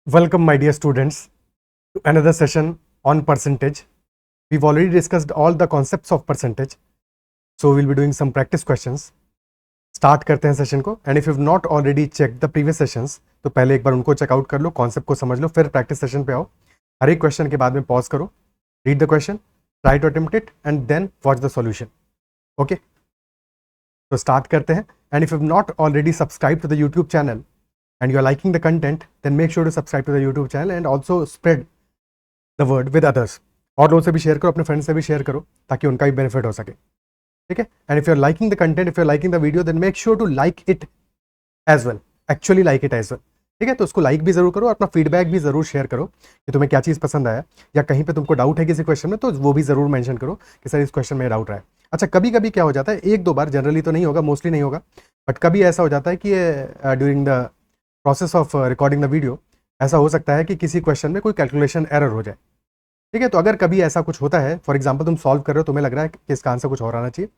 Welcome, my dear students, to another session on percentage. We've already discussed all the concepts of percentage, so we'll be doing some practice questions. Start करते हैं session को. And if you not already check the previous sessions तो पहले एक बार उनको checkout कर लो, concept को समझ लो, फिर प्रैक्टिस सेशन पे आओ. हर एक क्वेश्चन के बाद में पॉज करो, read the question, try to attempt it and then watch the solution. Okay, तो स्टार्ट करते हैं. And if you not already subscribe to the YouTube channel and you are liking the content, then make sure to subscribe to the YouTube channel and also spread the word with others. और लोगों से भी share करो, अपने friends से भी share करो ताकि उनका भी बेनिफिट हो सके. ठीक है. And if you are liking the content, if you are liking the video, then make sure to like it as well. Actually like it as well. ठीक है. तो उसको लाइक भी जरूर करो और अपना फीडबैक भी जरूर शेयर करो कि तुम्हें क्या चीज़ पसंद आया या कहीं पे तुमको डाउट है किसी क्वेश्चन में, तो वो भी जरूर मेंशन करो कि सर इस क्वेश्चन में डाउट रहा है. अच्छा, कभी कभी क्या हो जाता है, एक दो बार, जनरली तो नहीं होगा, मोस्टली नहीं होगा, बट कभी ऐसा हो जाता है कि during the process of recording the video ऐसा हो सकता है कि किसी क्वेश्चन में कोई कैलकुलेशन एरर हो जाए. ठीक है. तो अगर कभी ऐसा कुछ होता है, फॉर एग्जांपल तुम सॉल्व कर रहे हो, तुम्हें लग रहा है कि इसका आंसर कुछ और आना चाहिए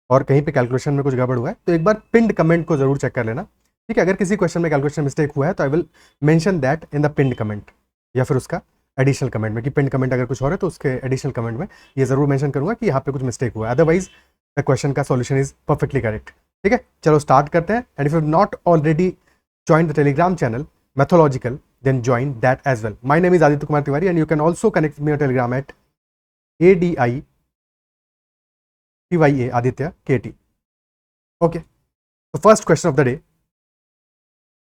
और कहीं पे कैलकुलेशन में कुछ गड़बड़ हुआ है, तो एक बार पिंड कमेंट को जरूर चेक कर लेना. ठीक है. अगर किसी क्वेश्चन में कैलकुलेशन मिस्टेक हुआ है तो I will mention that in the पिंड कमेंट या फिर उसका एडिशनल कमेंट में, कि पिंड कमेंट अगर कुछ और है तो उसके एडिशनल कमेंट में ये जरूर मेंशन करूंगा कि यहाँ पे कुछ मिस्टेक हुआ है. अदरवाइज द क्वेश्चन का सॉल्यूशन इज परफेक्टली करेक्ट. ठीक है. चलो स्टार्ट करते हैं. And if you not already join the Telegram channel Mathological, then join that as well. My name is Aditya Kumar Tiwari and you can also connect with me on Telegram at ADITYA Aditya KT. Okay, the first question of the day.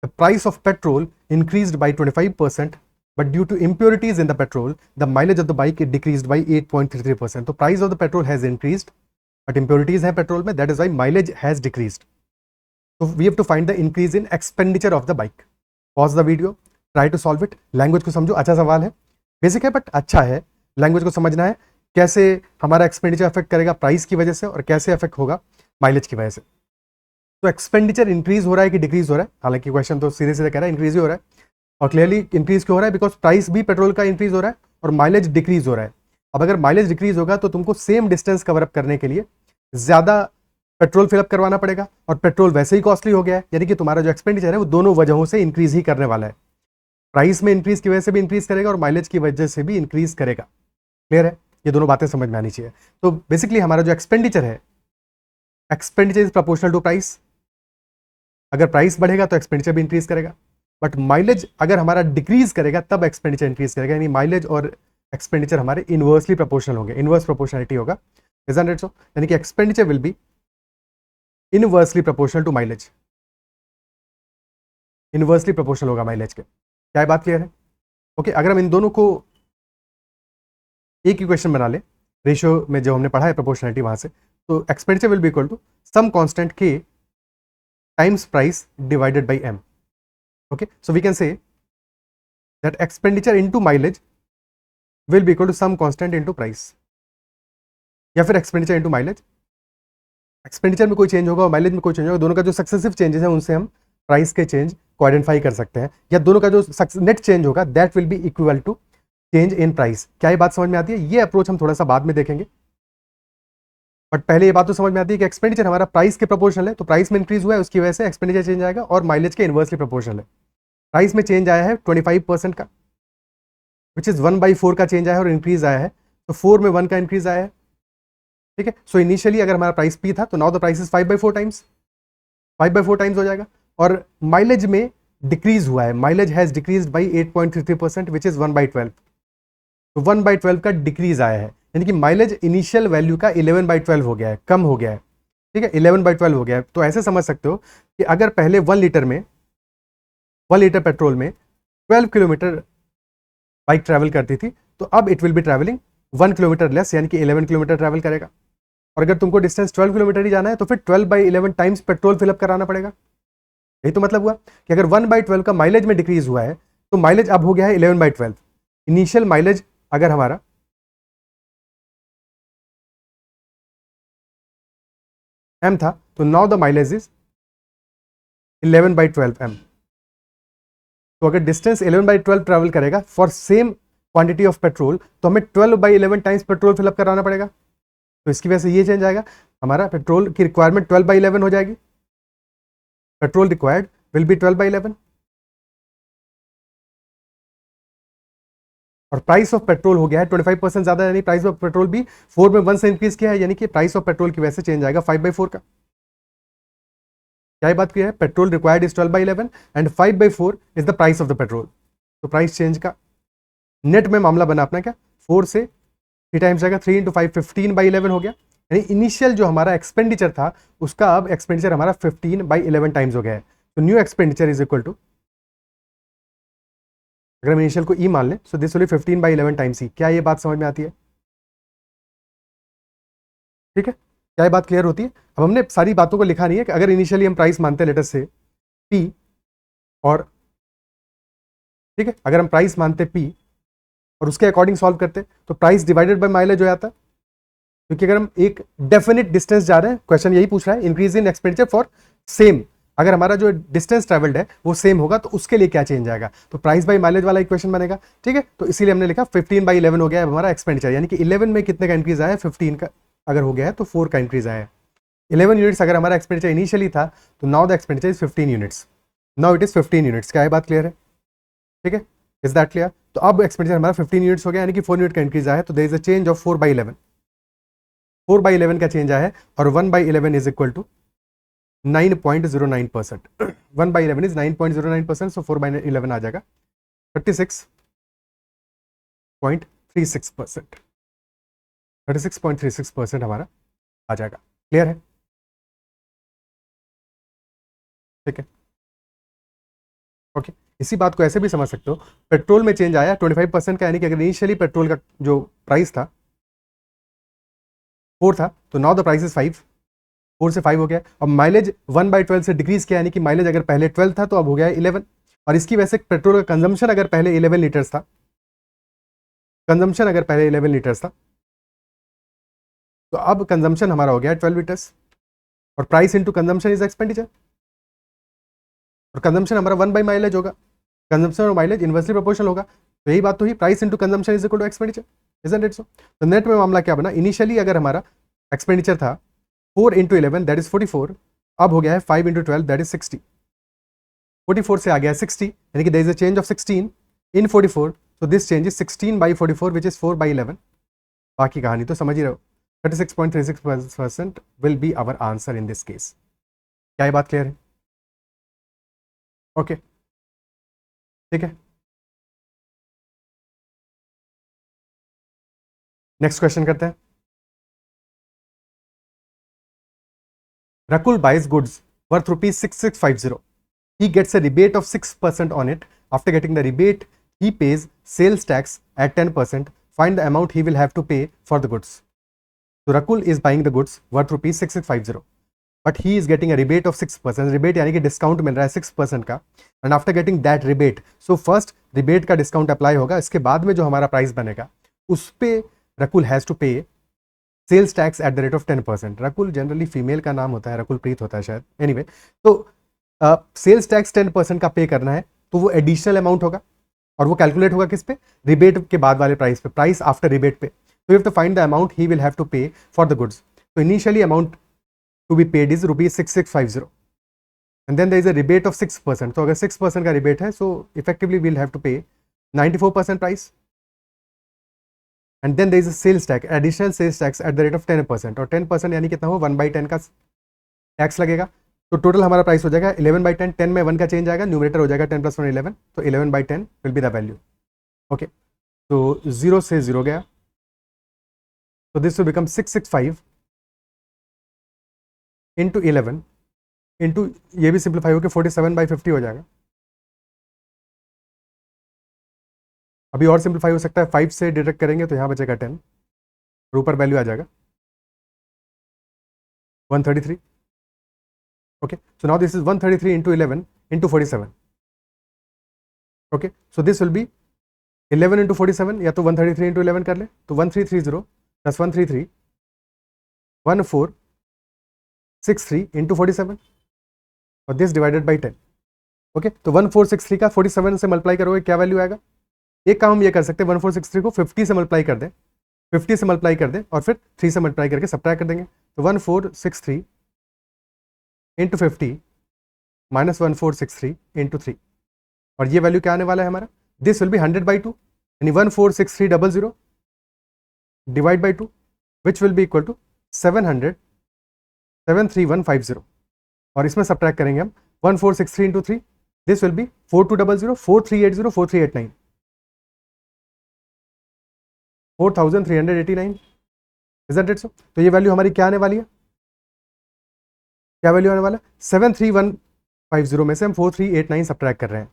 The price of petrol increased by 25%, but due to impurities in the petrol, the mileage of the bike it decreased by 8.33%. So price of the petrol has increased, but impurities hai petrol mein, that is why mileage has decreased. So we have to find the increase in expenditure of the bike. Pause the video, try to solve it. Language को समझो. अच्छा सवाल है, basic है but अच्छा है. Language को समझना है, कैसे हमारा एक्सपेंडिचर अफेक्ट करेगा प्राइस की वजह से और कैसे अफेक्ट होगा माइलेज की वजह से. तो एक्सपेंडिचर इंक्रीज हो रहा है कि डिक्रीज हो रहा है? हालांकि क्वेश्चन तो सीधे सीधे कह रहा है इंक्रीज ही हो रहा है. और क्लियरली इंक्रीज क्यों हो रहा है? बिकॉज प्राइस भी पेट्रोल का इंक्रीज हो रहा है और माइलेज डिक्रीज हो रहा है. अब अगर माइलेज डिक्रीज होगा तो तुमको सेम डिस्टेंस कवर अप करने के लिए ज्यादा पेट्रोल फिलअप करवाना पड़ेगा और पेट्रोल वैसे ही कॉस्टली हो गया है. यानी कि तुम्हारा जो एक्सपेंडिचर है वो दोनों वजहों से इंक्रीज ही करने वाला है. प्राइस में इंक्रीज की वजह से भी इंक्रीज करेगा और माइलेज की वजह से भी इंक्रीज करेगा. क्लियर है? ये दोनों बातें समझ में आनी चाहिए. तो बेसिकली हमारा जो एक्सपेंडिचर है, expenditure is proportional to price. अगर प्राइस बढ़ेगा तो एक्सपेंडिचर भी इंक्रीज करेगा, बट माइलेज अगर हमारा डिक्रीज करेगा तब एक्सपेंडिचर इंक्रीज करेगा. यानी माइलेज और एक्सपेंडिचर हमारे इनवर्सली प्रोपोर्शनल होंगे, इनवर्स प्रोपोर्शनलिटी होगा. Isn't it so? यानी कि expenditure will be inversely proportional to mileage. Inversely proportional होगा माइलेज के. क्या बात क्लियर है? ओके. अगर हम इन दोनों को एक इक्वेशन बना ले, रेशियो में जो हमने पढ़ा है प्रोपोर्शनलिटी वहां से, तो expenditure will be equal to some constant के times price divided by M. Okay. So we can say that expenditure into mileage will be equal to some constant into price, या फिर एक्सपेंडिचर इनटू माइलेज. एक्सपेंडिचर में कोई change होगा और mileage में कोई change होगा, दोनों का जो सक्सेसिव चेंजेस है उनसे हम प्राइस के चेंज को आइडेंटिफाई कर सकते हैं. या दोनों का जो नेट चेंज होगा that will be equal to change in price. क्या ये बात समझ में आती है? ये अप्रोच हम थोड़ा सा बाद में देखेंगे, बट पहले ये बात तो समझ में आती है कि एक्सपेंडिचर हमारा प्राइस के प्रोपोर्शनल है, तो प्राइस में इंक्रीज हुआ है उसकी वजह से एक्सपेंडिचर चेंज आएगा, और माइलेज के इनवर्सली प्रोपोर्शनल है. प्राइस में चेंज आया है 25% का, विच इज 1/4 का चेंज आया है और इंक्रीज आया है, तो 4 में 1 का इंक्रीज आया है. ठीक है. सो इनिशियली अगर हमारा प्राइस पी था तो now the price is 5/4 times, 5/4 times हो जाएगा. और माइलेज में डिक्रीज हुआ है, mileage has decrease by 8.33% which is 1/12. तो 1/12 का डिक्रीज आया है, यानी कि माइलेज इनिशियल वैल्यू का 11/12 हो गया है, कम हो गया है. ठीक है. 11/12 हो गया है. तो ऐसे समझ सकते हो कि अगर पहले 1 लीटर पेट्रोल में 12 किलोमीटर बाइक ट्रैवल करती थी, तो अब it will be travelling 1 kilometre less, यानी कि 11 किलोमीटर ट्रैवल करेगा. और अगर तुमको डिस्टेंस 12 किलोमीटर ही जाना है तो फिर 12/11 टाइम्स पेट्रोल फिलअप कराना पड़ेगा. यही तो मतलब हुआ कि अगर 1/12 का माइलेज में डिक्रीज हुआ है तो माइलेज अब हो गया है 11/12. इनिशियल माइलेज अगर हमारा m था तो now the mileage is 11/12 m. तो अगर डिस्टेंस 11/12 ट्रैवल करेगा for same quantity of petrol, तो हमें 12/11 टाइम्स पेट्रोल फिलअप कराना पड़ेगा. तो इसकी वजह से ये चेंज आएगा, हमारा पेट्रोल की रिक्वायरमेंट 12/11 हो जाएगी. Petrol required will be 12/11. और प्राइस ऑफ पेट्रोल हो गया है 25% ज्यादा, यानी प्राइस ऑफ पेट्रोल भी 4 में 1 से इंक्रीज किया है, यानी कि प्राइस ऑफ पेट्रोल की वजह से चेंज आएगा 5/4 का। क्या ये बात की है? Petrol required is 12/11 and 5/4 is the price of the petrol. तो प्राइस चेंज का नेट में मामला बना अपना क्या, 4 से 3 टाइम्स जाएगा, 3 × 5 15/11 हो गया, यानी इनिशियल जो हमारा एक्सपेंडिचर था उसका अब एक्सपेंडिचर हमारा 15/11 टाइम्स हो गया है। तो new expenditure is equal to, अगर हम इनिशियल को ई मान लें, so this will be 15/11 times E. क्या ये बात समझ में आती है? ठीक है, क्या ये बात क्लियर होती है? अब हमने सारी बातों को लिखा नहीं है कि अगर इनिशियली हम प्राइस मानते हैं लेटर से पी, और ठीक है, अगर हम प्राइस मानते पी और उसके अकॉर्डिंग सॉल्व करते तो प्राइस डिवाइडेड बाय माइलेज हो जाता, क्योंकि अगर हम एक डेफिनेट डिस्टेंस जा रहे हैं, क्वेश्चन यही पूछ रहा है, increase in expenditure for same, अगर हमारा जो डिस्टेंस ट्रेवल्ड है वो सेम होगा तो उसके लिए क्या चेंज आएगा, तो प्राइस बाय माइलेज वाला इक्वेशन बनेगा। ठीक है, तो इसीलिए हमने लिखा 15/11 हो गया है हमारा एक्सपेंडिचर, यानी कि 11 में कितने का इंक्रीज आया है, 15 का अगर हो गया है तो 4 का इंक्रीज आया है। 11 यूनिट्स अगर हमारा एक्सपेंडिचर इनिशियली था तो now the expenditure is 15 units, now it is 15 units. क्या है बात क्लियर है? ठीक है, इज दैट क्लियर? तो अब एक्सपेंडिचर हमारा 15 यूनिट्स हो गया, यानी कि 4 यूनिट का इंक्रीज आया है, तो there is a change of 4/11, 4/11 का चेंज आया है, और 1/11 is equal to 9.09%। 1/11 is 9.09%, so 4/11 आ जाएगा 36.36%। 36.36% हमारा आ जाएगा। क्लियर है? ठीक है, ओके। इसी बात को ऐसे भी समझ सकते हो, पेट्रोल में चेंज आया 25% का, यानी कि अगर इनिशियली पेट्रोल का जो प्राइस था 4 था, तो नाउ द प्राइस इज 5, 4 से 5 हो गया, और माइलेज 1/12 से डिक्रीज किया, यानी कि माइलेज अगर पहले 12 था तो अब हो गया 11, और इसकी वजह से पेट्रोल का कंजम्पशन अगर पहले 11 लीटर्स था, कंजम्पशन अगर पहले 11 लीटर्स था, तो अब कंजम्पशन हमारा हो गया 12 लीटर्स, और price into consumption is expenditure, और कंजम्पशन हमारा 1/माइलेज होगा, कंजम्पशन और माइलेज इनवर्सली प्रोपोर्शनल होगा, तो यही बात तो ही, price into consumption is equal to expenditure, isn't it so? तो नेट में मामला क्या बना, इनिशियली अगर हमारा एक्सपेंडिचर था 4 × 11 दैट इज 44, अब हो गया है 5 × 12 दैट इज 60, 44 से आ गया 60, यानी कि there is a change of 16 in 44, so this change is 16/44 which is 4/11। बाकी कहानी तो समझ ही रहो, 36.36% will be our answer in this case। क्या ये बात क्लियर है? ओके, ठीक है, नेक्स्ट क्वेश्चन करते हैं। Rakul buys goods worth ₹6650. He gets a rebate of 6% on it. After getting the rebate, he pays sales tax at 10%. Find the amount he will have to pay for the goods. So Rakul is buying the goods worth ₹6650, but he is getting a rebate of 6%. Rebate यानी कि discount मिल रहा है 6% का, and after getting that rebate, so first rebate का discount apply होगा, इसके बाद में जो हमारा प्राइस बनेगा उस पे Rakul has to pay sales tax at the rate of 10%। Rakul generally female का नाम होता है, रकुल प्रीत होता है शायद, एनीवे तो सेल्स टैक्स 10% का पे करना है, तो वो एडिशनल अमाउंट होगा, और वो कैलकुलेट होगा किस पे, रिबेट के बाद वाले प्राइस पे, प्राइस आफ्टर रिबेट पे। तो you have to find the amount he will have to pay for the goods. तो initially amount to be paid is ₹6650, and then there is a rebate of 6%। तो अगर 6% का rebate है, so effectively we'll have to pay 94% price, and then there is a sales tax, additional sales tax at the rate of 10%, और 10% यानी कितना हो, 1/10 का tax लगेगा। तो टोटल हमारा प्राइस हो जाएगा 11/10, 10 में 1 का चेंज आएगा, न्यूमरेटर हो जाएगा 10 + 1 11, तो 11/10 will be the value. Okay, तो 0 से 0 गया, तो this will become 665 into 11 into, ये भी सिंप्लीफाई होकर 47/50 हो जाएगा। अभी और सिंप्लीफाई हो सकता है, 5 से डिडक्ट करेंगे तो यहाँ बचेगा 10, और ऊपर वैल्यू आ जाएगा 133। okay, so now this is 133 into 11 into 47। okay, so this will be 11 into 47, या तो 133 into 11 कर ले, तो 1330 plus 133 1463 into 47, और दिस डिवाइडेड बाई 10। ओके, तो 1463 का 47 से मल्टीप्लाई करोगे, क्या वैल्यू आएगा? एक काम हम ये कर सकते हैं, 1463 को 50 से मल्टीप्लाई कर दें, 50 से मल्टीप्लाई कर दें, और फिर 3 से मल्टीप्लाई करके सब्ट्रैक्ट कर देंगे, तो 1463 इंटू 50 माइनस 1463 इंटू 3, और ये वैल्यू क्या आने वाला है हमारा, दिस विल बी 100/2, यानी 146300 divide by 2 which will be equal to 73150 और इसमें सब्ट्रैक्ट करेंगे हम 1463 into 3 this will be 4200 4380 4389 4389 is that it? So तो ये वैल्यू हमारी क्या आने वाली है? क्या वैल्यू आने वाला है? 73150 में से हम 4389 सब्ट्रैक्ट कर रहे हैं।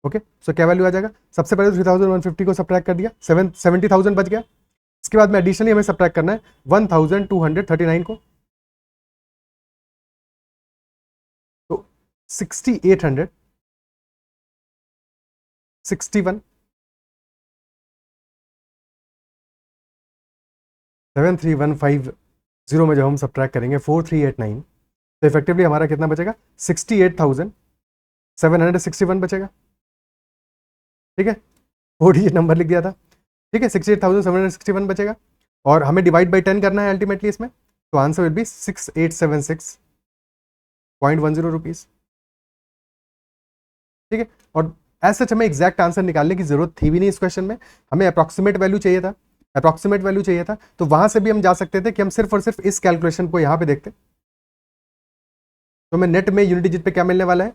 ओके सो क्या वैल्यू आ जाएगा? सबसे पहले 3150 को सब्ट्रैक्ट कर दिया, 70,000 बच गया। इसके बाद में एडिशनली हमें सब्ट्रैक्ट करना है 1239 को, तो 6800 61 73150 में जब हम सब्ट्रैक्ट करेंगे 4389 तो इफेक्टिवली हमारा कितना बचेगा? 68,761 बचेगा। ठीक है, ये नंबर लिख दिया था। ठीक है, 68,761 बचेगा और हमें डिवाइड बाई 10 करना है अल्टीमेटली इसमें, तो आंसर विल बी 6876.10 रुपीज। ठीक है, और एज सच हमें एग्जैक्ट आंसर निकालने की जरूरत थी भी नहीं इस क्वेश्चन में, हमें अप्रॉक्सीमेट वैल्यू चाहिए था। अप्रॉक्सीमेट वैल्यू चाहिए था तो वहां से भी हम जा सकते थे कि हम सिर्फ और सिर्फ इस कैलकुलेशन को यहां पे देखते, तो हमें नेट में यूनिट डिजिट पे क्या मिलने वाला है?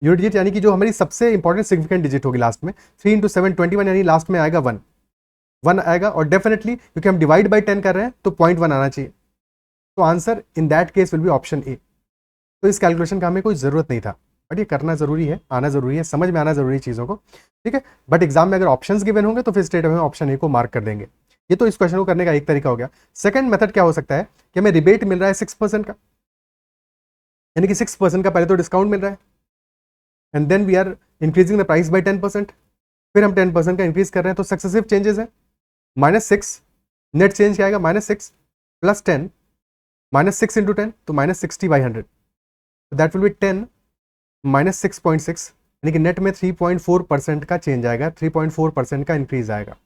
यूनिट डिजिट यानी कि जो हमारी सबसे इंपॉर्टेंट सिग्निफिकेंट डिजिट होगी लास्ट में, 3 इंटू 7 21 यानी लास्ट में आएगा 1 आएगा, और डेफिनेटली क्योंकि हम डिवाइड बाई 10 कर रहे हैं तो 0.1 आना चाहिए, तो answer in that case will be option A. तो इस कैलकुलेशन का हमें कोई जरूरत नहीं था, बट ये करना जरूरी है, आना जरूरी है, समझ में आना जरूरी है चीज़ों को। ठीक है, बट एग्जाम में अगर ऑप्शंस गिवन होंगे तो फिर स्टेट में ऑप्शन ए को मार्क कर देंगे। ये तो इस क्वेश्चन को करने का एक तरीका हो गया। सेकंड मेथड क्या हो सकता है कि हमें रिबेट मिल रहा है 6% का, यानी कि 6% का पहले तो डिस्काउंट मिल रहा है and then we are increasing the price by 10%, फिर हम 10% का इंक्रीज कर रहे हैं, तो सक्सेसिव चेंजेस है। -6 नेट चेंज क्या आएगा? -6 प्लस 10 -6 इंटू 10 तो -60/100, दैट विल बी 10 -6.6, यानी कि नेट में 3.4% का चेंज आएगा, 3.4% का इंक्रीज आएगा।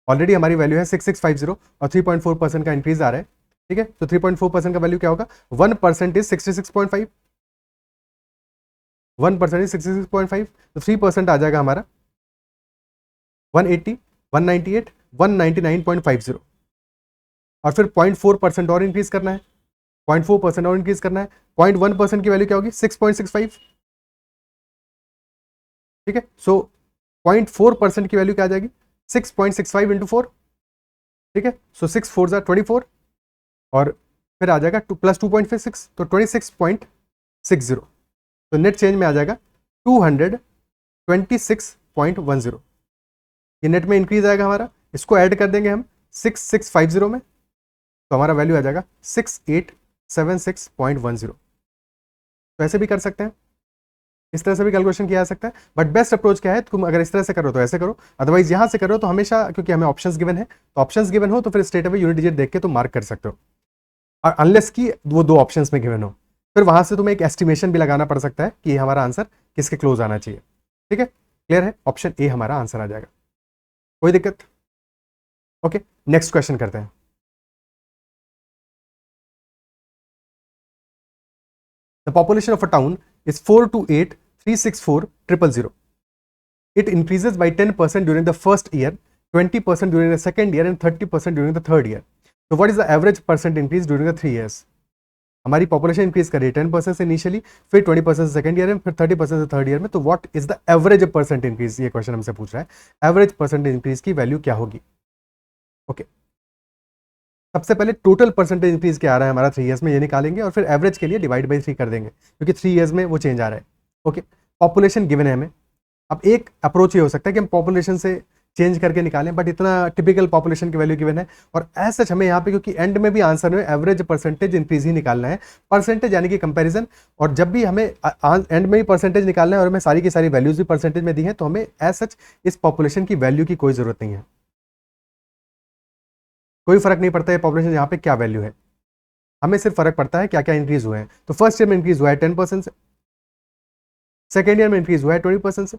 ऑलरेडी हमारी वैल्यू है 6650 और 3.4% का इंक्रीज आ रहा है। ठीक है, तो 3.4% का वैल्यू क्या होगा? 1% इज 66.5, 1% इज 66.5, तो 3% आ जाएगा हमारा 180, 198, 199.50 और फिर 0.4% और इंक्रीज करना है, 0.4% और इंक्रीज करना है। 0.1% की वैल्यू क्या होगी? 6.65। ठीक है, सो 0.4% की वैल्यू क्या आ जाएगी? 6.65 इंटू 4। ठीक है, सो 6 4 24 और फिर आ जाएगा प्लस 2.56 तो 26.60, तो नेट चेंज में आ जाएगा 226.10। ये नेट में इंक्रीज आएगा हमारा, इसको ऐड कर देंगे हम 6650 में, तो हमारा वैल्यू आ जाएगा 6876.10। तो ऐसे भी कर सकते हैं, इस तरह से भी कैलकुलेशन किया जा सकता है, बट बेस्ट अप्रोच क्या है? तुम अगर इस तरह से करो तो ऐसे करो, अदरवाइज यहां से करो तो हमेशा, क्योंकि हमें ऑप्शंस गिवन है, तो ऑप्शंस गिवन हो तो फिर स्ट्रेट अवे यूनिट डिजिट देख के तुम मार्क कर सकते हो, और अनलेस की वो दो ऑप्शंस में गिवन हो, फिर वहां से तुम्हें एक एस्टिमेशन भी लगाना पड़ सकता है कि हमारा आंसर किसके क्लोज आना चाहिए। ठीक है, क्लियर है? ऑप्शन ए हमारा आंसर आ जाएगा, कोई दिक्कत? ओके, नेक्स्ट क्वेश्चन करते हैं। The population of a town is 428,364,000. It increases by 10% during the first year, 20% during the second year, and 30% during the third year. So what is the average percent increase during the 3 years? हमारी population increase कर रही है 10% से initially, फिर 20% से second year में, फिर 30% से थर्ड ईयर में, तो what is the average percent increase? ये क्वेश्चन हमसे पूछ रहा है, एवरेज परसेंट इंक्रीज की वैल्यू क्या होगी? ओके, सबसे पहले टोटल परसेंटेज इंक्रीज क्या आ रहा है हमारा 3 ईयर्स में, ये निकालेंगे और फिर एवरेज के लिए डिवाइड बाई 3 कर देंगे, क्योंकि 3 ईयर्स में वो चेंज आ रहा है। ओके, पॉपुलेशन गिवन है हमें, अब एक अप्रोच ये हो सकता है कि हम पॉपुलेशन से चेंज करके निकालें, बट इतना टिपिकल पॉपुलेशन की वैल्यू गिवन है, और एज सच हमें यहाँ पे, क्योंकि एंड में भी आंसर में एवरेज परसेंटेज इंक्रीज ही निकालना है, परसेंटेज यानी कि कंपैरिजन, और जब भी हमें एंड में ही परसेंटेज निकालना है और हमें सारी की सारी वैल्यूज भी परसेंटेज में दी है, तो हमें एज सच इस पॉपुलेशन की वैल्यू की कोई जरूरत नहीं है, कोई फर्क नहीं पड़ता है पॉपुलेशन यहाँ पे क्या वैल्यू है, हमें सिर्फ फर्क पड़ता है क्या क्या इंक्रीज हुए हैं। तो फर्स्ट ईयर में इंक्रीज हुआ है 10% से, सेकेंड ईयर में इंक्रीज हुआ है 20% से,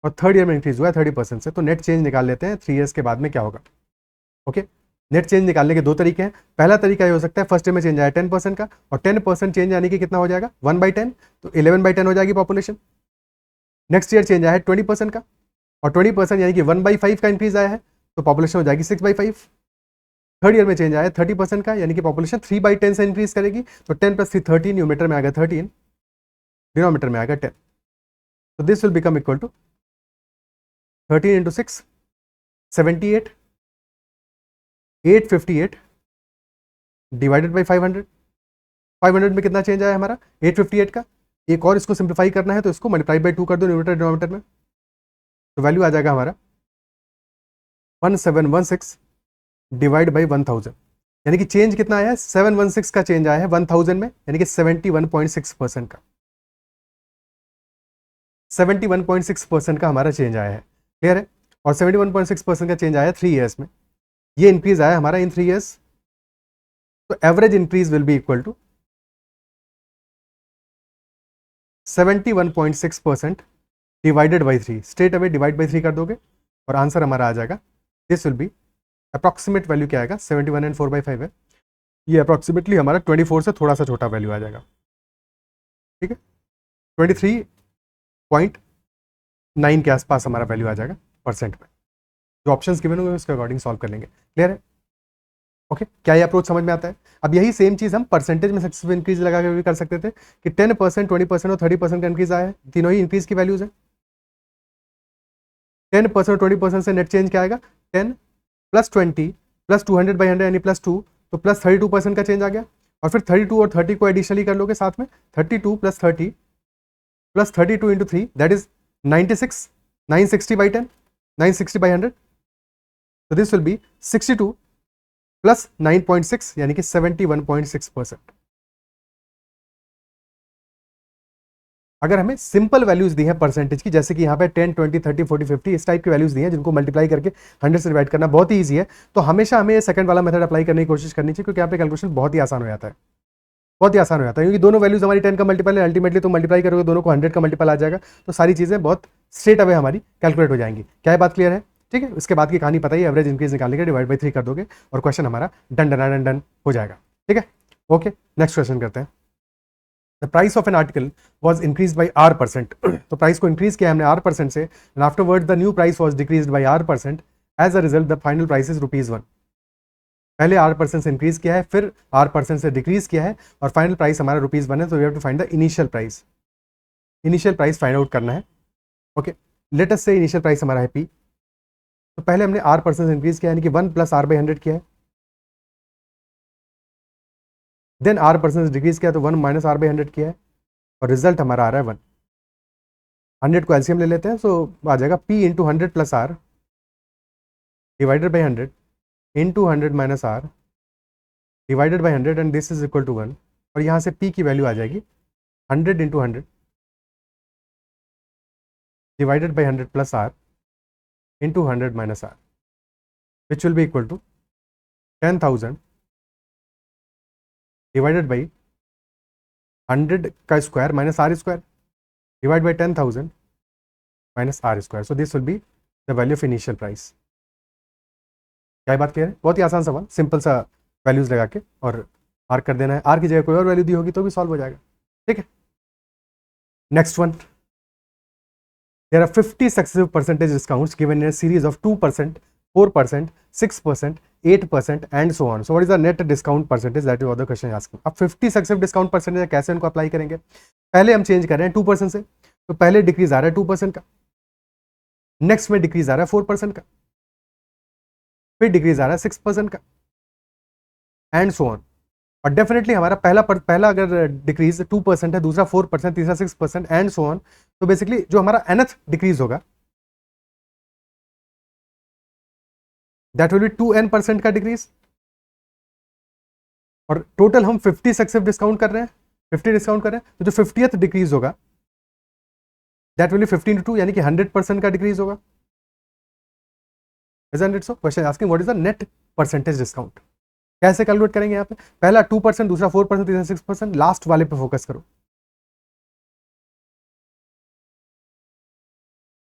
और थर्ड ईयर में इंक्रीज हुआ है 30% से। तो नेट चेंज निकाल लेते हैं 3 ईयर्स के बाद में क्या होगा। ओके, नेट चेंज निकालने के दो तरीके हैं। पहला तरीका ये हो सकता है फर्स्ट ईयर में चेंज आया 10% का, और 10% चेंज यानी कि कितना हो जाएगा 1/10, तो 11/10 हो जाएगी पॉपुलेशन। नेक्स्ट ईयर चेंज आया है 20% का, और 20% यानी कि 1/5 का इंक्रीज आया है तो पॉपुलेशन हो जाएगी 6/5। थर्ड ईयर में चेंज आया 30% का यानी कि पॉपुलेशन 3/10 से इंक्रीज करेगी, तो 10 + 3 13, न्यूमरेटर में आएगा 13, डिनोमिनेटर में आएगा 10। तो this will become equal to 13 × 6 78, 858 divided by 500। 500 में कितना चेंज आया हमारा 858 का। एक और इसको सिंप्लीफाई करना है तो इसको मल्टीप्लाई बाई 2 कर दो न्यूमरेटर डिनोमिनेटर में, तो वैल्यू आ जाएगा हमारा 1716 डिवाइड बाई 1000, यानी कि चेंज कितना आया है 716 का चेंज आया है 1000 में, यानी कि 71.6% का 71.6% का हमारा चेंज आया है। क्लियर है? और 71.6% का चेंज आया 3 ईयर्स में, ये इंक्रीज आया हमारा इन 3 ईयर्स, तो average increase will be equal to 71.6% divided by 3। Straight away divide by 3 कर दोगे और आंसर हमारा आ जाएगा, this will be approximate value क्या आएगा 71 एंड 4/5 है, ये अप्रॉक्सीमेटली हमारा 24 से थोड़ा सा छोटा वैल्यू आ जाएगा। ठीक है, 23.9 के आसपास हमारा वैल्यू आ जाएगा परसेंट में। जो ऑप्शंस गिवन होंगे उसके अकॉर्डिंग सॉल्व कर लेंगे। क्लियर है? ओके, क्या ये अप्रोच समझ में आता है? अब यही सेम चीज हम परसेंटेज में सक्सेसिव इंक्रीज लगा के भी कर सकते थे कि 10%, 20% और 30% का इंक्रीज आया है, तीनों ही इंक्रीज की वैल्यूज है। 10% और 20% से नेट चेंज क्या आएगा 10 + 20 + 200/100 यानी +2, तो +32% का चेंज आ गया। और फिर 32 और 30 को एडिशनली कर लोगे साथ में, 32 + 30 + 32 × 3 दैट इज 96, 960/10, 960/100, तो दिस विल बी 62 + 9.6 यानी कि 71.6%। अगर हमें सिंपल वैल्यूज दी है परसेंटेज की, जैसे कि यहाँ पे 10, 20, 30, 40, 50 इस टाइप की वैल्यूज दी है जिनको मल्टीप्लाई करके 100 से डिवाइड करना बहुत ही ईजी है, तो हमेशा हमें सेकंड वाला मेथड अप्लाई करने की कोशिश करनी चाहिए, क्योंकि यहाँ पे कैलकुलेशन बहुत ही आसान हो जाता है, बहुत ही आसान हो जाता है, क्योंकि दोनों वैल्यूज हमारी 10 का मल्टीपल है, अल्टीमेटली तो मल्टीप्लाई करोगे दोनों को 100 का मल्टीपल आ जाएगा, तो सारी चीजें बहुत स्ट्रेट अवे हमारी कैलकुलेट हो जाएंगी। क्या ये बात क्लियर है? ठीक है, उसके बाद की कहानी पता ही, एवरेज इंक्रीज निकालने के डिवाइड बाई 3 कर दोगे और क्वेश्चन हमारा डन डन डन डन हो जाएगा। ठीक है, ओके, नेक्स्ट क्वेश्चन करते हैं। The price of an article was increase by R%, तो प्राइस को इंक्रीज किया हमने R% से, and afterward the new price was decrease by R%, as a result the final price is ₹1। पहले R% से increase किया है, फिर R% से डिक्रीज किया है, और फाइनल प्राइस हमारा ₹1 है, तो we have to find the initial price. Initial price find out करना है। ओके, लेट अस से इनिशियल प्राइस हमारा है P, तो पहले हमने R% से इंक्रीज किया यानी कि 1 + R/100 किया है, देन R% से डिक्रीज किया तो 1 - R/100 किया है, और रिजल्ट हमारा आ रहा है 1। 100 को एलसीएम ले लेते हैं, सो आ जाएगा P × 100 + R divided by 100 × 100 - R divided by 100, and this is equal to 1। और यहाँ से P की वैल्यू आ जाएगी 100 × 100 divided by 100 + R × 100 - R, which will be equal to 10,000 divided by 100 का square minus R square divide by 10,000 minus R square, so this will be the value of initial price. क्या बात clear है? बहुत ही आसान सवाल, simple सा values लगा के और मार्क कर देना है। R की जगह कोई और वैल्यू दी होगी तो भी सॉल्व हो जाएगा। ठीक है, next one, there are 50 successive percentage discounts given in a series of 2%, 4%, 6%, 8% and so on, so what is the net discount percentage, that is what the question asking. अब 50 सक्सेसिव डिस्काउंट परसेंटेज कैसे उनको apply करेंगे? पहले हम change कर रहे हैं 2% से, तो पहले डिक्रीज आ रहा है 2% का, नेक्स्ट में डिक्रीज आ रहा है 4% का, फिर डिक्रीज आ रहा है 6% का, एंड सो ऑन। और डेफिनेटली हमारा पहला अगर डिक्रीज 2% है, दूसरा 4%, तीसरा 6% एंड सो ऑन, तो बेसिकली जो हमारा nth डिक्रीज होगा दैट विल बी 2n% का डिक्रीज। और टोटल हम 50 सक्सेसिव डिस्काउंट कर रहे हैं, 50 डिस्काउंट कर रहे हैं, तो जो 50th डिक्रीज होगा दैट विल बी 15 × 2 यानी कि 100% का डिक्रीज होगा। Isn't it so? Question asking what is the net percentage discount? कैसे कैलकुलेट करेंगे? यहाँ पे पहला 2%, दूसरा 4%, तीसरा 6%, लास्ट वाले पे फोकस करो।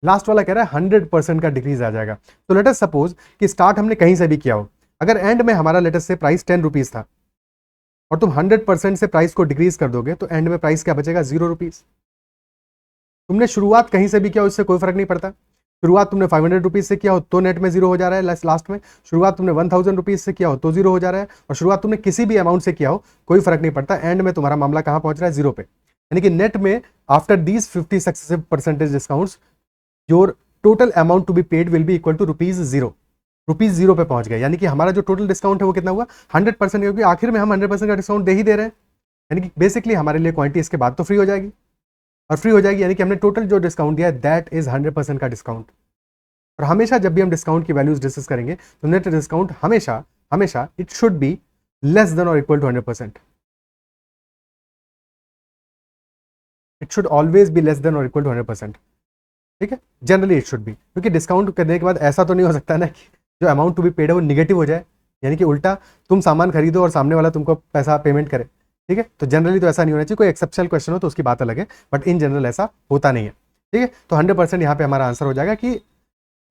लास्ट वाला कह रहा है 100% का डिक्रीज आ जाएगा। तो लेट अस सपोज कि स्टार्ट हमने कहीं से भी किया हो, अगर एंड में हमारा लेट अस से प्राइस 10 रुपीज था और तुम 100% से प्राइस को डिक्रीज कर दोगे तो एंड में प्राइस क्या बचेगा 0 रुपीज। तुमने शुरुआत कहीं से भी किया, उससे कोई फर्क नहीं पड़ता। शुरुआत तुमने 500 रुपीज से किया हो तो नेट में जीरो हो जा रहा है लास्ट में, शुरुआत तुमने 1000 रुपीज से किया हो तो जीरो हो जा रहा है, और शुरुआत तुमने किसी भी अमाउंट से किया हो कोई फर्क नहीं पड़ता, एंड में तुम्हारा मामला कहां पहुंच रहा है, जीरो पे। यानी कि नेट में after these 50 successive percentage discounts your total amount to be paid will be equal to rupees zero पे पहुंच गए। यानी कि हमारा जो टोटल डिस्काउंट है वो कितना हुआ, 100%, क्योंकि आखिर में हम 100% का डिस्काउंट दे ही दे रहे हैं। यानी कि बेसिकली हमारे लिए क्वांटिटी इसके बाद तो फ्री हो जाएगी, और फ्री हो जाएगी यानी कि हमने टोटल जो डिस्काउंट दिया है दैट इज 100% का डिस्काउंट। और हमेशा जब भी हम डिस्काउंट की वैल्यूज डिस्कस करेंगे तो नेट डिस्काउंट हमेशा हमेशा it should be less than और equal to 100%। It should always be less than और इक्वल टू 100%। ठीक है, जनरली इट शुड बी, क्योंकि डिस्काउंट करने के बाद ऐसा तो नहीं हो सकता ना कि जो अमाउंट टू बी पेड है वो निगेटिव हो जाए, यानी कि उल्टा तुम सामान खरीदो और सामने वाला तुमको पैसा पेमेंट करे। ठीक है, तो जनरली तो ऐसा नहीं होना चाहिए, कोई एक्सेप्शनल क्वेश्चन हो तो उसकी बात अलग है, बट इन जनरल ऐसा होता नहीं है। ठीक है, तो 100% यहाँ पे हमारा आंसर हो जाएगा कि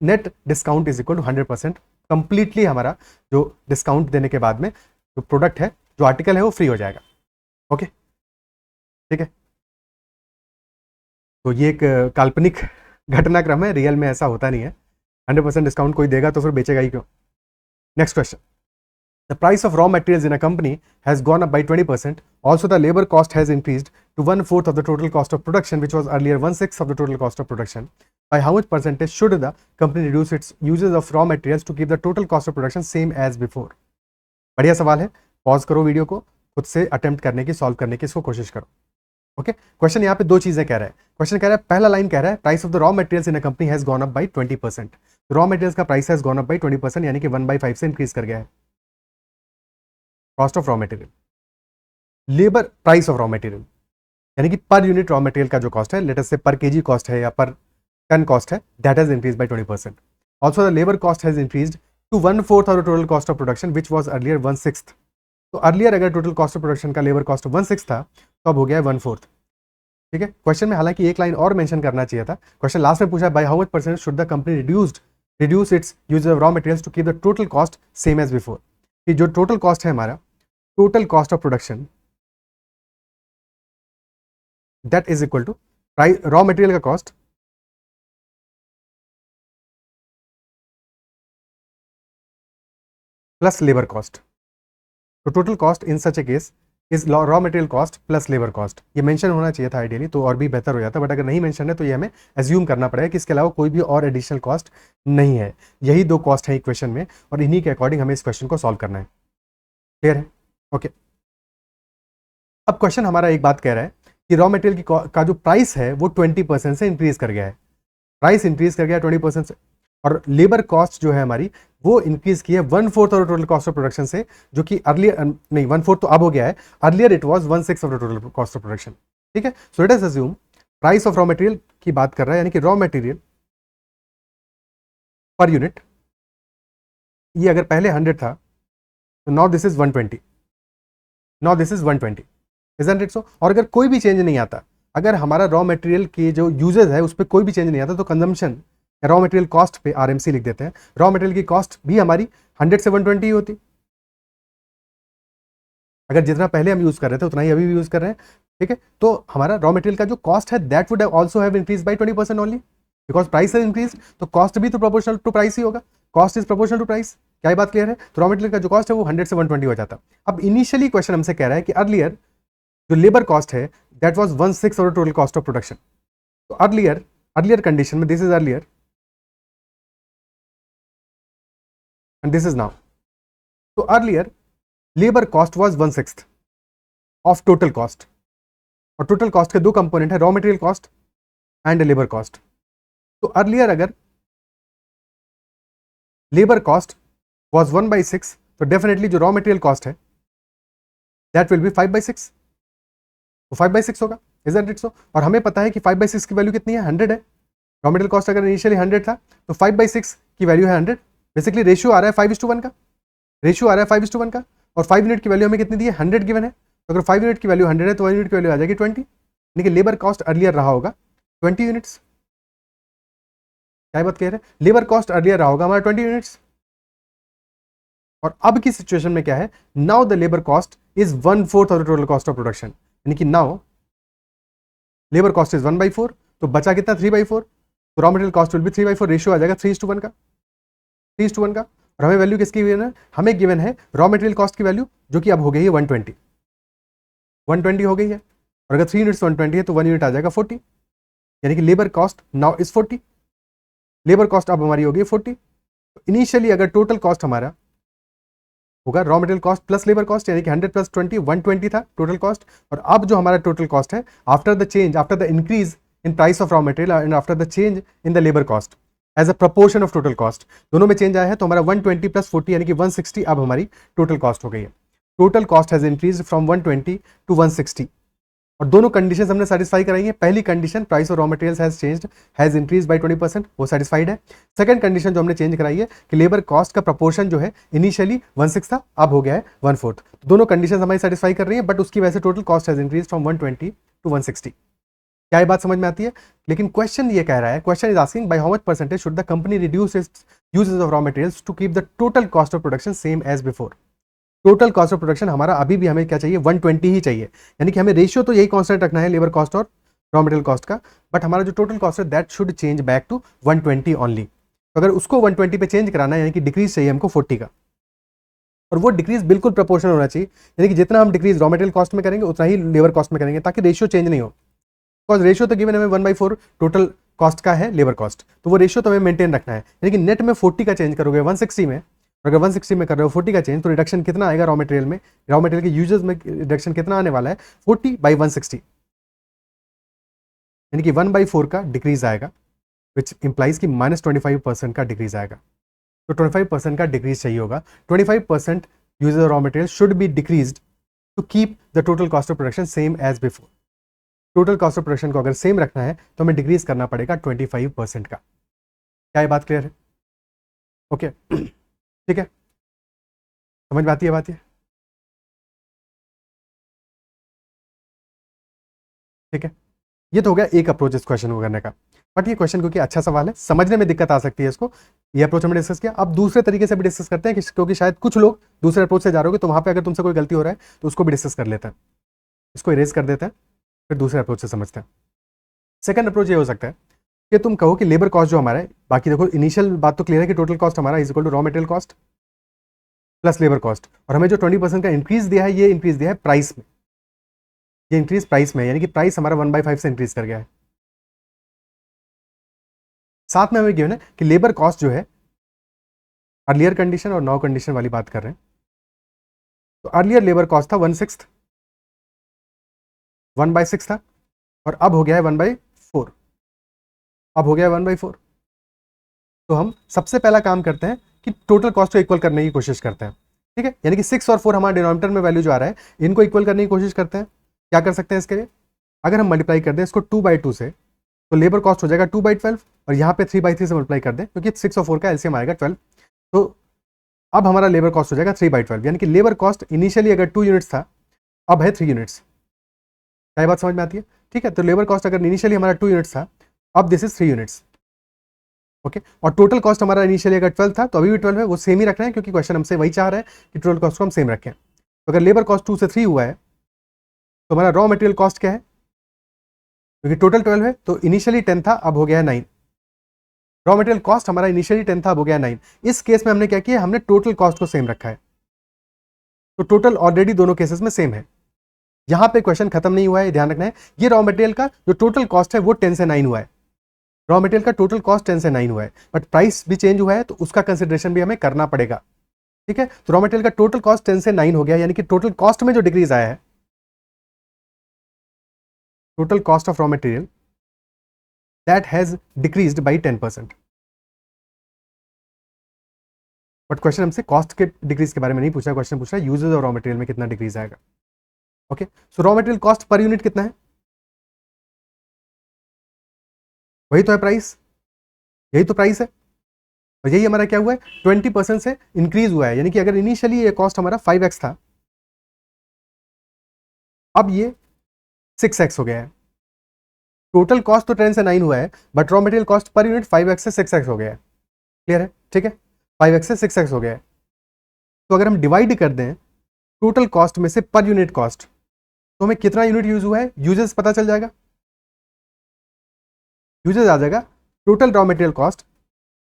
net discount is equal to 100%। Completely हमारा जो डिस्काउंट देने के बाद में जो प्रोडक्ट है, जो आर्टिकल है, वो फ्री हो जाएगा। ओके, ठीक है, तो ये एक काल्पनिक घटनाक्रम है, रियल में ऐसा होता नहीं है। 100% डिस्काउंट कोई देगा तो फिर बेचेगा ही क्यों। Next question, the price of raw materials in a company has gone up by 20%. Also, the labor cost has increased to 1/4 of the total cost of production, which was earlier 1/6 of the total cost of production. By how much percentage should the company reduce its uses of raw materials to keep the total cost of production same as before? बढ़िया सवाल है, pause करो video को, खुद से attempt करने की, solve करने की इसको कोशिश करो। ओके, क्वेश्चन यहाँ पे दो चीजें कह रहा है। क्वेश्चन कह रहा है, पहला लाइन कह रहा है price of the raw materials in a company has gone up by 20%। Raw materials का price has gone up by 20%, यानी कि 1/5 से इंक्रीज कर गया है। Cost of raw material, labour price of raw material, यानी कि पर यूनिट रॉ मटेरियल का जो कॉस्ट है, लेट अस से पर केजी कॉस्ट है या पर टन कॉस्ट है, that has increase by 20%. Also the labour cost has increased to 1/4 of the total cost of production which was earlier 1/6. तो अर्लियर अगर टोटल कॉस्ट ऑफ प्रोडक्शन का labour cost 1/6 था तो अब हो गया है 1/4. ठीक है, क्वेश्चन में हालांकि एक लाइन और मेंशन करना चाहिए था। क्वेश्चन लास्ट में पूछा by how much percent should the company reduce its use of raw materials to keep the total cost same as before. कि जो टोटल कॉस्ट है हमारा, total cost of production that is equal to raw material का cost plus labour cost. तो total cost in such a case is raw material cost plus labour cost. ये mention होना चाहिए था आइडियली, तो और भी बेहतर हो जाता, बट अगर नहीं मेंशन है तो ये हमें एज्यूम करना पड़ेगा कि इसके अलावा कोई भी और एडिशनल कॉस्ट नहीं है। यही दो कॉस्ट है इक्वेशन में, और इन्हीं के अकॉर्डिंग हमें इस क्वेश्चन को सॉल्व करना है। क्लियर है? ओके, अब क्वेश्चन हमारा एक बात कह रहा है कि रॉ मटेरियल का जो प्राइस है वो 20% से इंक्रीज कर गया है। प्राइस इंक्रीज कर गया 20% से, और लेबर कॉस्ट जो है हमारी वो इंक्रीज की है 1/4 of total cost of production से, जो कि अर्लियर नहीं 1/4 तो अब हो गया है, earlier it was 1/6 of the total cost of production. ठीक है, so let us assume price of raw material की बात कर रहा है, यानी कि रॉ मटेरियल पर यूनिट, ये अगर पहले 100 था तो now this is 120, now this is 120, isn't it सो? और अगर कोई भी चेंज नहीं आता, अगर हमारा रॉ मटेरियल के जो यूजेज है उस पर कोई भी चेंज नहीं आता, तो कंजम्पशन रॉ मटेरियल कॉस्ट पे आरएमसी लिख देते हैं, रॉ मटेरियल की कॉस्ट भी हमारी 100 से 120 ही होती। अगर जितना पहले हम यूज कर रहे थे उतना ही अभी भी यूज कर रहे हैं। ठीक है, तो हमारा रॉ मटेरियल का जो कॉस्ट है that would also have increase by 20% only, because price has increase, तो कॉस्ट भी तो प्रोपोर्शनल टू प्राइस ही होगा। Cost is proportional to price, क्या ये बात क्लियर है? तो रॉ मटेरियल का जो कॉस्ट है वो 100 से 120 हो जाता। अब इनिशियली क्वेश्चन हमसे कह रहा है कि अर्लियर जो लेबर कॉस्ट है that was 1/6 of the total cost of production. तो अर्लियर कंडीशन में this is earlier and this is now. So earlier labor cost was 1/6 of total cost, और total cost के दो कंपोनेंट है, raw material cost and labour cost. तो earlier अगर labour cost was 1/6, तो definitely जो raw material cost है that will B 5/6, तो 5/6 होगा, isn't it so? और हमें पता है कि 5/6 की वैल्यू कितनी है, 100 है। रॉ मटेरियल कॉस्ट अगर इनिशियली 100 था तो 5/6 की वैल्यू है 100। बेसिकली रेशियो आ रहा है 5:1 का, रेशियो आ रहा है 5:1 का, और 5 यूनिट की वैल्यू हमें कितनी दी है, 100 गिवन है। तो अगर 5 यूनिट की वैल्यू 100 है तो 1 यूनिट की वैल्यू आ जाएगी 20, यानी कि लेबर कॉस्ट अर्लियर रहा होगा 20 यूनिट्स। क्या बात कह रहे हैं? लेबर कॉस्ट अर्लियर रहा होगा हमारा 20 यूनिट्स। और अब की सिचुएशन में क्या है, now the labour cost is 1/4 of the total cost of production, यानी कि नाउ लेबर कॉस्ट इज 1/4, तो बचा कितना 3/4। तो raw material cost will be 3/4, ratio आ जाएगा 3:1 का, 3:1 का। और हमें वैल्यू किसकी गिवन है, हमें गिवन है रॉ मटेरियल कॉस्ट की वैल्यू, जो कि अब हो गई है 120 हो गई है। और अगर 3 यूनिट्स 120 है तो 1 यूनिट आ जाएगा 40, यानी कि labour cost now is 40, labour cost अब हमारी होगी 40। इनिशियली अगर टोटल कॉस्ट हमारा होगा raw material cost plus labour cost, यानी कि 100 + 20 120 था टोटल कॉस्ट। और अब जो हमारा टोटल कॉस्ट है after the change, after the increase in price of raw material and after the change in the labour cost as a proportion of total cost, दोनों में चेंज आया है, तो हमारा 120 + 40 यानी कि 160 अब हमारी टोटल कॉस्ट हो गई है। Total cost has increase from 120 to 160। और दोनों कंडीशंस हमने सेटिस्फाई कराई है। पहली condition price of raw materials has changed, has increase by 20%, वो सेटिस्फाइड है। सेकंड कंडीशन जो हमने चेंज कराई है कि लेबर कॉस्ट का प्रपोर्शन जो है इनिशियली 1/6 था, अब हो गया है 1/4। दोनों कंडीशंस हमारी सेटिस्फाई कर रही है, बट उसकी वजह से total cost has increase from 120 to 160। क्या ये बात समझ में आती है? लेकिन क्वेश्चन ये कह रहा है, question is asking by how much percentage should the company reduce its uses of raw materials to keep the total cost of production same as before. Total cost of production हमारा अभी भी हमें क्या चाहिए, 120 ही चाहिए, यानी कि हमें रेशियो तो यही कांस्टेंट रखना है लेबर कॉस्ट और रॉ मटेरियल कॉस्ट का, बट हमारा जो टोटल कॉस्ट है that should change back to 120 only. तो अगर उसको 120 पे चेंज कराना है, यानी कि डिक्रीज चाहिए हमको 40 का, और वो डिक्रीज बिल्कुल प्रोपोर्शनल होना चाहिए, यानी कि जितना हम डिक्रीज रॉ मटेरियल कॉस्ट में करेंगे उतना ही लेबर कॉस्ट में करेंगे, ताकि रेशियो चेंज नहीं हो। बिकॉज रेशियो तो गिवन हमें 1/4 टोटल कॉस्ट का है लेबर कॉस्ट, तो वो रेशियो तो हमें मेंटेन रखना है। यानी कि नेट में 40 का चेंज करोगे 160 में, और अगर 160 में कर रहे हो 40 का चेंज, तो रिडक्शन कितना आएगा रॉ मटेरियल में, रॉ मटेरियल के यूजेस में रिडक्शन कितना आने वाला है, 40/160, यानी कि 1/4 का डिक्रीज आएगा, विच इंप्लाइज की -25% का डिक्रीज आएगा। तो 25% का डिक्रीज चाहिए होगा। 25% uses of raw material should be decreased to keep the total cost of production same as before. Total cost of production को अगर सेम रखना है तो हमें डिक्रीज करना पड़ेगा 25% का। क्या ये बात क्लियर है? ओके ठीक है, समझ में आती है बात ये? ठीक है, ये तो हो गया एक अप्रोच इस क्वेश्चन को करने का। बट ये क्वेश्चन क्योंकि अच्छा सवाल है, समझने में दिक्कत आ सकती है इसको, ये अप्रोच हमने डिस्कस किया। अब दूसरे तरीके से भी डिस्कस करते हैं, क्योंकि शायद कुछ लोग दूसरे अप्रोच से जा रहे हो, तो वहां पे अगर तुमसे कोई गलती हो रहा है तो उसको भी डिस्कस कर लेते हैं, इसको इरेज कर देते हैं, फिर दूसरे अप्रोच से समझते हैं। सेकंड अप्रोच ये हो सकता है कि तुम कहो कि लेबर कॉस्ट जो हमारा है, बाकी देखो इनिशियल बात तो क्लियर है कि टोटल कॉस्ट हमारा is equal to raw material cost plus labour cost, और हमें जो 20% का इंक्रीज दिया है, ये इंक्रीज दिया है प्राइस में, ये इंक्रीज प्राइस में, यानी कि प्राइस हमारा 1/5 से इंक्रीज कर गया है। साथ में हमें गिवन है कि लेबर कॉस्ट जो है, अर्लियर कंडीशन और नाउ कंडीशन वाली बात कर रहे हैं, तो अर्लियर लेबर कॉस्ट था 1/6 था, और अब हो गया है 1/4, अब हो गया है 1/4। तो हम सबसे पहला काम करते हैं कि टोटल कॉस्ट को इक्वल करने की कोशिश करते हैं। ठीक है, यानी कि 6 और 4 हमारे डिनोमिनेटर में वैल्यू जो आ रहा है, इनको इक्वल करने की कोशिश करते हैं। क्या कर सकते हैं इसके लिए, अगर हम मल्टीप्लाई कर दें इसको 2/2 से, तो लेबर कॉस्ट हो जाएगा 2/12, और यहाँ पे 3/3 से मल्टीप्लाई कर दें, क्योंकि 6 और 4 का एलसीएम आएगा 12, तो अब हमारा लेबर कॉस्ट हो जाएगा 3/12, यानी कि लेबर कॉस्ट इनिशियली अगर 2 यूनिट्स था, अब है 3 यूनिट्स। क्या बात समझ में आती है? ठीक है, तो लेबर कॉस्ट अगर इनिशियली हमारा 2 यूनिट्स था, अब दिस इज 3 यूनिट्स। ओके, और टोटल कॉस्ट हमारा इनिशियली अगर 12 था, तो अभी भी 12 है, वो सेम ही रखना है, क्योंकि क्वेश्चन हमसे वही चाह रहा है कि टोटल कॉस्ट को हम सेम रखें। तो अगर लेबर कॉस्ट 2 से 3 हुआ है, तो हमारा रॉ मटेरियल कॉस्ट क्या है, क्योंकि टोटल 12 है, तो इनिशियली 10 था, अब हो गया है 9। रॉ मटेरियल कॉस्ट हमारा इनिशियली 10 था, अब हो गया 9। इस केस में हमने क्या किया, हमने टोटल कॉस्ट को सेम रखा है, तो टोटल ऑलरेडी दोनों केसेस में सेम है। यहां पे क्वेश्चन खत्म नहीं हुआ है, ध्यान रखना है। ये रॉ मटेरियल का जो टोटल कॉस्ट है वो 10 से 9 हुआ है, रॉ मटेरियल का टोटल कॉस्ट 10 से 9 हुआ है, बट प्राइस भी चेंज हुआ है, तो उसका कंसिडरेशन भी हमें करना पड़ेगा। ठीक है, तो रॉ मटेरियल का टोटल कॉस्ट 10 से 9 हो गया, यानी कि टोटल कॉस्ट में जो डिक्रीज आया है, total cost of raw material that has decreased by 10%। But question हमसे कॉस्ट के डिक्रीज के बारे में नहीं पूछा, क्वेश्चन पूछ रहा है यूजेज ऑफ रॉ मटेरियल में कितना डिक्रीज आएगा। ओके, सो raw material cost per unit कितना है, वही तो है प्राइस, यही तो प्राइस है, और यही हमारा क्या हुआ है, 20% से इंक्रीज हुआ है, यानी कि अगर इनिशियली ये कॉस्ट हमारा 5x था, अब ये 6x हो गया है। टोटल कॉस्ट तो 10 से 9 हुआ है, but raw material cost per unit 5x से 6x हो गया है। क्लियर है? ठीक है, 5x से 6x हो गया है। तो अगर हम डिवाइड कर दें टोटल कॉस्ट में से पर यूनिट कॉस्ट, तो हमें कितना यूनिट यूज हुआ है, यूजेस पता चल जाएगा, यूजेस आ जाएगा total raw material cost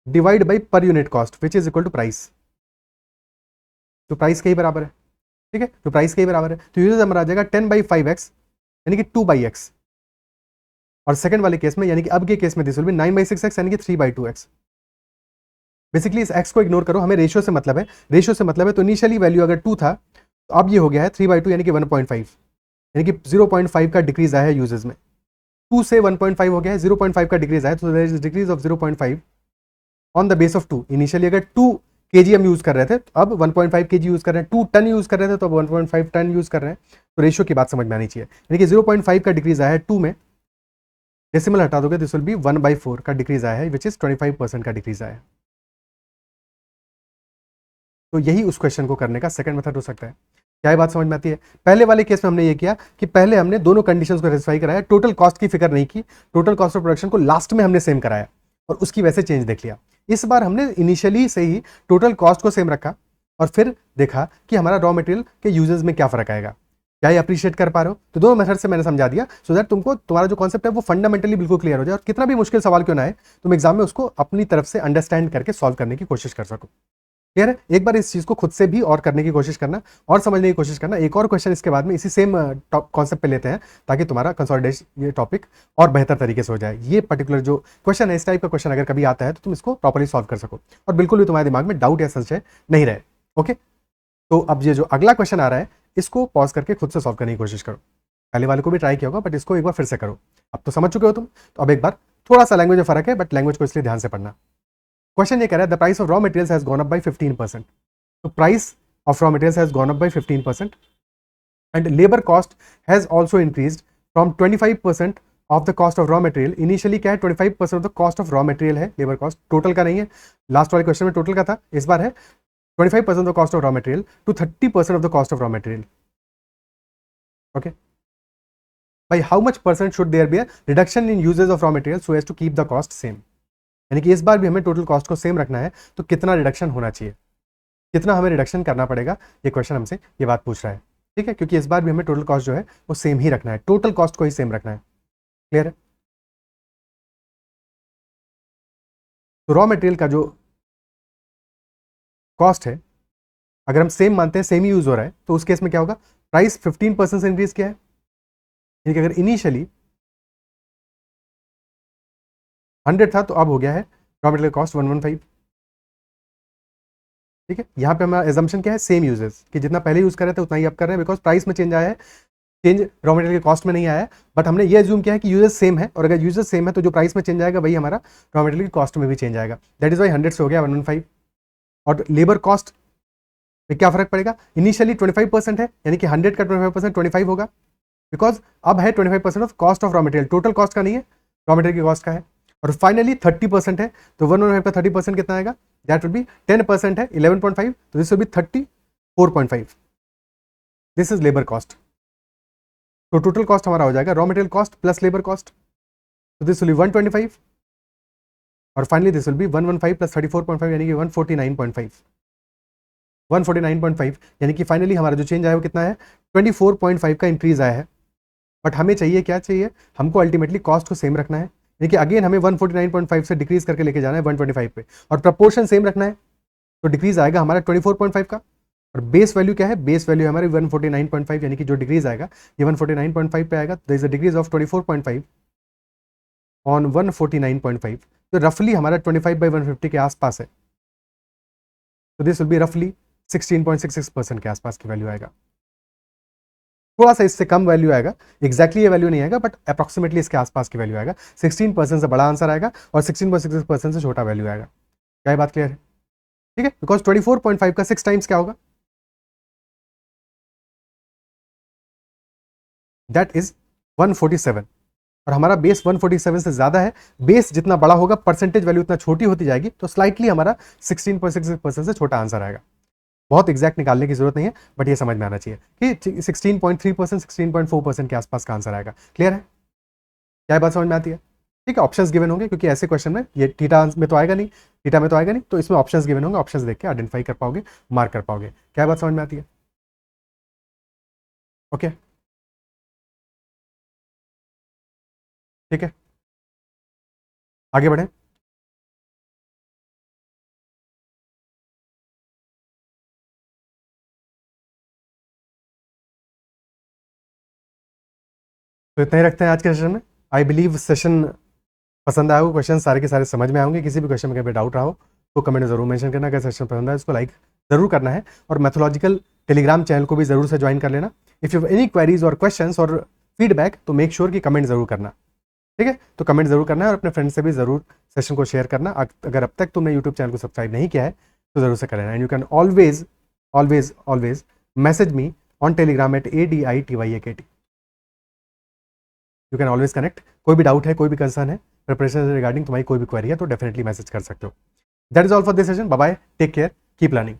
divide by per unit cost which is equal to price. तो प्राइस के ही बराबर है, ठीक है, तो प्राइस के ही बराबर है, तो यूजेज नंबर आ जाएगा 10/5x यानी कि 2/x, और सेकंड वाले केस में यानी कि अब के केस में दिस विल बी 9/6x यानी कि 3/2x। बेसिकली इस x को इग्नोर करो, हमें रेशियो से मतलब है, रेशियो से मतलब है, तो इनिशियली वैल्यू अगर 2 था तो अब ये हो गया है 3/2 यानी कि 1.5, यानी कि 0.5 का डिक्रीज आया है यूजेज में, 2 से 1.5 हो गया है, 0.5 का डिक्रीज आया, तो there is decrease of 0.5 on the base of 2। Initially अगर 2 kg हम यूज कर रहे थे तो अब 1.5 kg यूज कर रहे हैं, 2 टन यूज कर रहे थे तो अब 1.5 टन यूज कर रहे हैं, तो रेशियो की बात समझ में आनी चाहिए, यानी कि 0.5 का डिक्रीज आया है 2 में, डेसिमल हटा दोगे दिस विल बी 1/4 का डिक्रीज आया है विच इज 25% का डिक्रीज आया है। तो यही उस क्वेश्चन को करने का सेकंड मेथड हो सकता है। क्या ये बात समझ में आती है? पहले वाले केस में हमने ये किया कि पहले हमने दोनों कंडीशंस को सेटिस्फाई कराया, टोटल कॉस्ट की फिक्र नहीं की, टोटल कॉस्ट ऑफ प्रोडक्शन को लास्ट में हमने सेम कराया और उसकी वैसे चेंज देख लिया। इस बार हमने इनिशियली से ही टोटल कॉस्ट को सेम रखा और फिर देखा कि हमारा रॉ मटेरियल के यूजेस में क्या फर्क आएगा। क्या ये अप्रिशिएट कर पा रहे हो? तो दोनों मेथड से मैंने समझा दिया सो दैट तुमको तुम्हारा जो कॉन्सेप्ट है वो फंडामेंटली बिल्कुल क्लियर हो जाए और कितना भी मुश्किल सवाल क्यों ना आए तुम एग्जाम में उसको अपनी तरफ से अंडरस्टैंड करके सॉल्व करने की कोशिश कर सको। क्लियर है? एक बार इस चीज को खुद से भी और करने की कोशिश करना और समझने की कोशिश करना। एक और क्वेश्चन इसके बाद में इसी सेम कॉन्सेप्ट पे लेते हैं ताकि तुम्हारा कंसोलिडेशन ये टॉपिक और बेहतर तरीके से हो जाए। ये पर्टिकुलर जो क्वेश्चन है, इस टाइप का क्वेश्चन अगर कभी आता है तो तुम इसको प्रॉपर्ली सॉल्व कर सको और बिल्कुल भी तुम्हारे दिमाग में डाउट या संशय नहीं रहे। ओके, तो अब ये जो अगला क्वेश्चन आ रहा है इसको पॉज करके खुद से सॉल्व करने की कोशिश करो। पहले वाले को भी ट्राई किया होगा बट इसको एक बार फिर से करो। अब तो समझ चुके हो तुम, तो अब एक बार थोड़ा सा लैंग्वेज में फर्क है बट लैंग्वेज को इसलिए ध्यान से पढ़ना। क्वेश्चन ये कह रहा है the price of raw materials has gone up by 15%। तो price of raw materials has gone up by 15% and labour cost has also increased from 25% of the cost of raw material. Initially क्या है 25% of the cost of raw material है, labour cost total का नहीं है, last वाले question में total का था, इस बार है 25% of the cost of raw material to 30% of the cost of raw material. Okay. By how much percent should there be a reduction in uses of raw material so as to keep the cost same? यानी कि इस बार भी हमें total cost को same रखना है तो कितना रिडक्शन होना चाहिए, कितना हमें रिडक्शन करना पड़ेगा, ये क्वेश्चन हमसे ये बात पूछ रहा है। ठीक है, क्योंकि इस बार भी हमें टोटल कॉस्ट जो है वो सेम ही रखना है, टोटल कॉस्ट को ही सेम रखना है। क्लियर है? तो रॉ मटेरियल का जो कॉस्ट है अगर हम सेम मानते हैं, सेम ही यूज हो रहा है, तो उस केस में क्या होगा, प्राइस 15% से इंक्रीज किया है, यानी कि अगर इनिशियली 100 था तो अब हो गया है रॉ मटेरियल कॉस्ट 115। ठीक है, यहाँ पे हमारा एजम्पशन क्या है, सेम यूजेस, कि जितना पहले यूज कर रहे थे उतना ही अब कर रहे हैं, बिकॉज प्राइस में चेंज आया है, चेंज रॉ मटेरियल के कॉस्ट में नहीं आया है, बट हमने ये एज्यूम किया है कि यूजेस सेम है और अगर यूजेस सेम है तो जो प्राइस में चेंज आएगा वही हमारा रॉ मटेरियल की कॉस्ट में भी चेंज आएगा। दैट इज वाई 100 से हो गया 115। और लेबर कॉस्ट में क्या फर्क पड़ेगा, इनिशियली 25% है यानी कि 100 का 25% 25 होगा, बिकॉज अब है 25% of cost of raw material, total cost का नहीं है, रॉ मटेरियल की कॉस्ट का है। और फाइनली 30% है तो 115 का 30% कितना आएगा, दैट विल बी 10% है 11.5, तो this will B 34.5। This is labour cost. तो टोटल कॉस्ट हमारा हो जाएगा raw material cost plus labour cost, तो दिस विल बी 125 और finally this will B 115 plus 34.5 यानी कि 149.5। 149.5 यानी कि फाइनली हमारा जो चेंज आया वो कितना है, 24.5 का इंक्रीज आया है। बट हमें चाहिए क्या चाहिए, हमको अल्टीमेटली कॉस्ट को सेम रखना है, यानी कि अगेन हमें 149.5 से डिक्रीज करके लेके जाना है 125 पे और प्रपोर्शन सेम रखना है, तो डिक्रीज आएगा हमारा 24.5 का। और बेस वैल्यू क्या है, बेस वैल्यू हमारी 149.5 यानी कि जो डिक्रीज आएगा ये 149.5 पे आएगा, there is a decrease of 24.5 on 149.5, तो रफली हमारा 25/150 के आसपास है, तो दिस विल बी रफली 16.66% के आसपास की वैल्यू आएगा। थोड़ा सा इससे कम वैल्यू आएगा, एक्जैक्टली ये वैल्यू नहीं आएगा बट अप्रॉक्सीमेटली इसके आसपास की वैल्यू आएगा। 16% से बड़ा आंसर आएगा और 16.66% से छोटा वैल्यू आएगा। क्या ये बात क्लियर है? ठीक है, बिकॉज 24.5 का 6 टाइम्स क्या होगा, दैट इज 147 और हमारा बेस 147 से ज्यादा है। बेस जितना बड़ा होगा परसेंटेज वैल्यू उतना छोटी होती जाएगी, तो स्लाइटली हमारा 16.66% से छोटा आंसर आएगा। बहुत एग्जैक्ट निकालने की जरूरत नहीं है बट ये समझ में आना चाहिए कि 16.3% 16.4% के आसपास का आंसर आएगा। क्लियर है? क्या बात समझ में आती है? ठीक है, ऑप्शंस गिवन होंगे क्योंकि ऐसे क्वेश्चन में ये थीटा में तो आएगा नहीं, थीटा में तो आएगा नहीं, तो इसमें ऑप्शंस गिवन होंगे, ऑप्शंस देख के आइडेंटिफाई कर पाओगे, मार्क कर पाओगे। क्या बात समझ में आती है? ओके, ठीक है, आगे बढ़े। तो इतना ही रखते हैं आज के सेशन में। आई बिलीव सेशन पसंद आया हो, क्वेश्चन सारे के सारे समझ में आएंगे। किसी भी क्वेश्चन में कहीं डाउट रहा हो तो कमेंट में जरूर मेंशन करना। अगर सेशन पसंद आए इसको लाइक जरूर करना है, और मैथोलॉजिकल टेलीग्राम चैनल को भी जरूर से ज्वाइन कर लेना। If you have any queries और क्वेश्चंस और फीडबैक तो मेक श्योर कि कमेंट जरूर करना, ठीक है। तो कमेंट जरूर करना है और अपने फ्रेंड से भी जरूर सेशन को शेयर करना। अगर अब तक तुमने यूट्यूब चैनल को सब्सक्राइब नहीं किया है तो जरूर से कर लेना। And you can always always always message me on Telegram at ADITYAKT। You can always connect. कोई भी डाउट है, कोई भी कंसर्न है प्रिपरेशन रिगार्डिंग, तुम्हारी कोई भी क्वेरी है तो डेफिनेटली मैसेज कर सकते हो। That is all for this session. Bye bye, take care, keep learning.